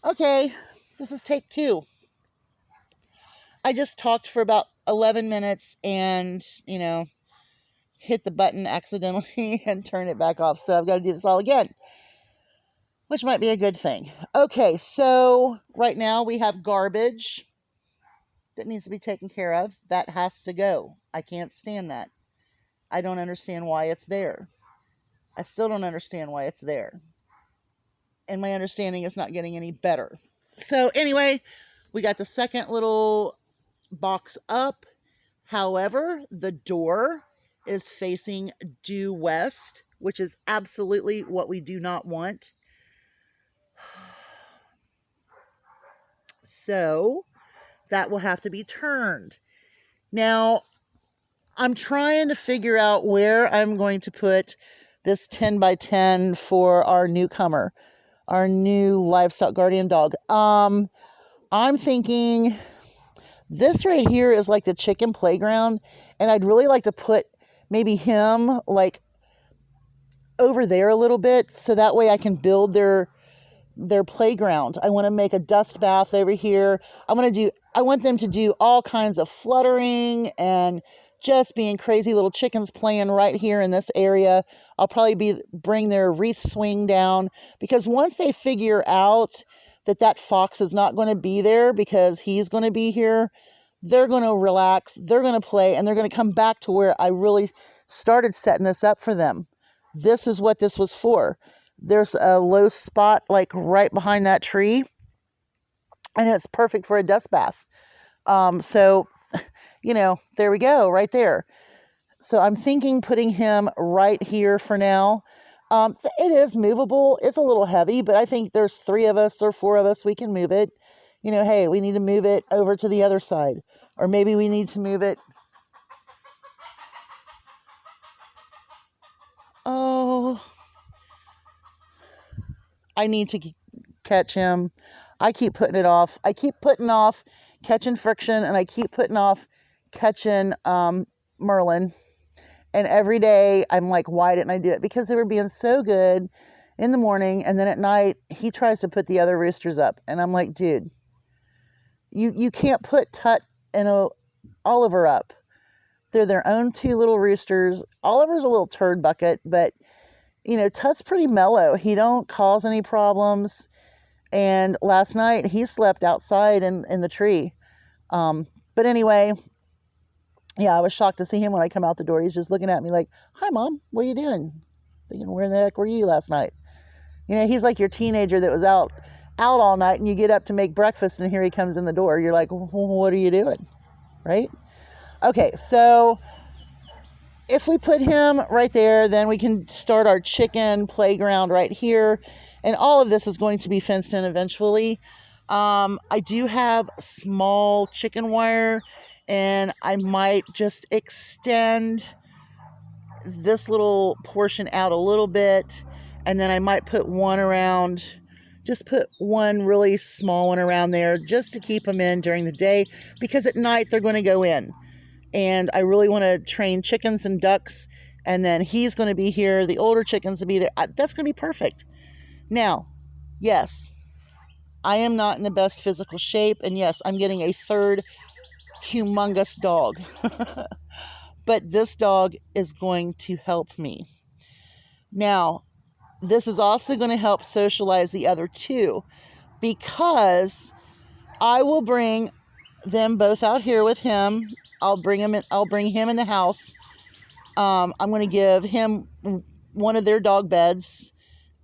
Okay, this is take 2. I just talked for about 11 minutes and, hit the button accidentally and turn it back off. So I've got to do this all again, which might be a good thing. Okay, so right now we have garbage that needs to be taken care of. That has to go. I can't stand that. I don't understand why it's there. I still don't understand why it's there. And my understanding is not getting any better. So anyway, we got the second little box up. However, the door is facing due west, which is absolutely what we do not want. So that will have to be turned. Now, I'm trying to figure out where I'm going to put this 10 by 10 for our newcomer, our new livestock guardian dog. I'm thinking this right here is like the chicken playground, and I'd really like to put maybe him like over there a little bit, so that way I can build their playground. I want to make a dust bath over here. I want them to do all kinds of fluttering and just being crazy little chickens playing right here in this area. I'll probably bring their wreath swing down, because once they figure out that fox is not going to be there because he's going to be here, they're going to relax, they're going to play, and they're going to come back to where I really started setting this up for them. This is what this was for. There's a low spot like right behind that tree, and it's perfect for a dust bath. So, there we go, right there. So I'm thinking putting him right here for now. It is movable. It's a little heavy, but I think there's 3 of us or 4 of us. We can move it. Hey, we need to move it over to the other side. Or maybe we need to move it. Oh, I need to catch him. I keep putting it off. I keep putting off catching friction, and I keep putting off catching Merlin. And every day I'm like, why didn't I do it? Because they were being so good in the morning, and then at night he tries to put the other roosters up, and I'm like, dude, you can't put Tut and Oliver up. They're their own 2 little roosters. Oliver's a little turd bucket, but Tut's pretty mellow. He don't cause any problems. And last night he slept outside in the tree. But anyway, yeah, I was shocked to see him when I come out the door. He's just looking at me like, hi, Mom, what are you doing? Thinking, where the heck were you last night? He's like your teenager that was out all night, and you get up to make breakfast, and here he comes in the door. You're like, what are you doing? Right? Okay, so if we put him right there, then we can start our chicken playground right here. And all of this is going to be fenced in eventually. I do have small chicken wire, and I might just extend this little portion out a little bit, and then I might put one around, just put one really small one around there just to keep them in during the day, because at night they're going to go in. And I really want to train chickens and ducks, and then he's going to be here. The older chickens will be there. That's going to be perfect. Now, yes, I am not in the best physical shape, and yes, I'm getting a 3rd humongous dog. But this dog is going to help me. Now, this is also going to help socialize the other 2, because I will bring them both out here with him. I'll bring him in the house. I'm going to give him one of their dog beds.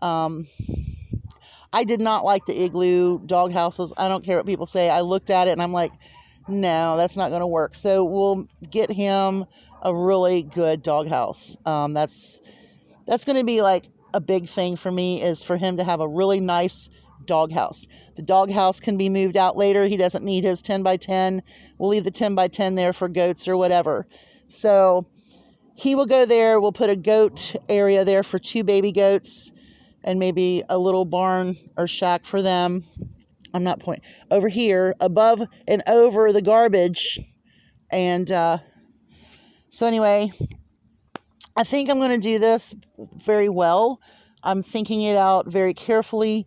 I did not like the igloo dog houses. I don't care what people say. I looked at it and I'm like, no, that's not going to work. So we'll get him a really good dog house. That's going to be like a big thing for me, is for him to have a really nice doghouse. The doghouse can be moved out later. He doesn't need his 10 by 10. We'll leave the 10 by 10 there for goats or whatever. So he will go there. We'll put a goat area there for 2 baby goats, and maybe a little barn or shack for them. I'm not pointing over here, above and over the garbage. And so anyway, I think I'm going to do this very well. I'm thinking it out very carefully,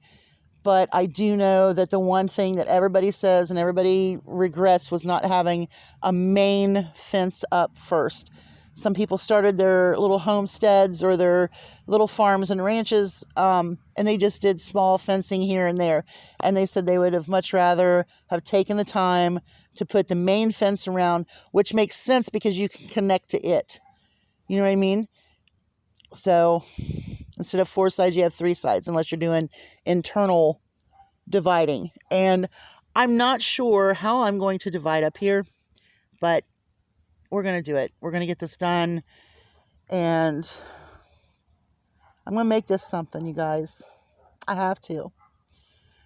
But I do know that the one thing that everybody says and everybody regrets was not having a main fence up first. Some people started their little homesteads or their little farms and ranches, and they just did small fencing here and there. And they said they would have much rather have taken the time to put the main fence around, which makes sense because you can connect to it. You know what I mean? So instead of 4 sides, you have 3 sides, unless you're doing internal dividing. And I'm not sure how I'm going to divide up here, but we're going to do it. We're going to get this done. And I'm going to make this something, you guys. I have to.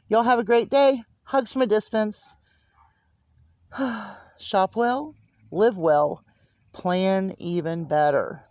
Y'all have a great day. Hugs from a distance. Shop well, live well, plan even better.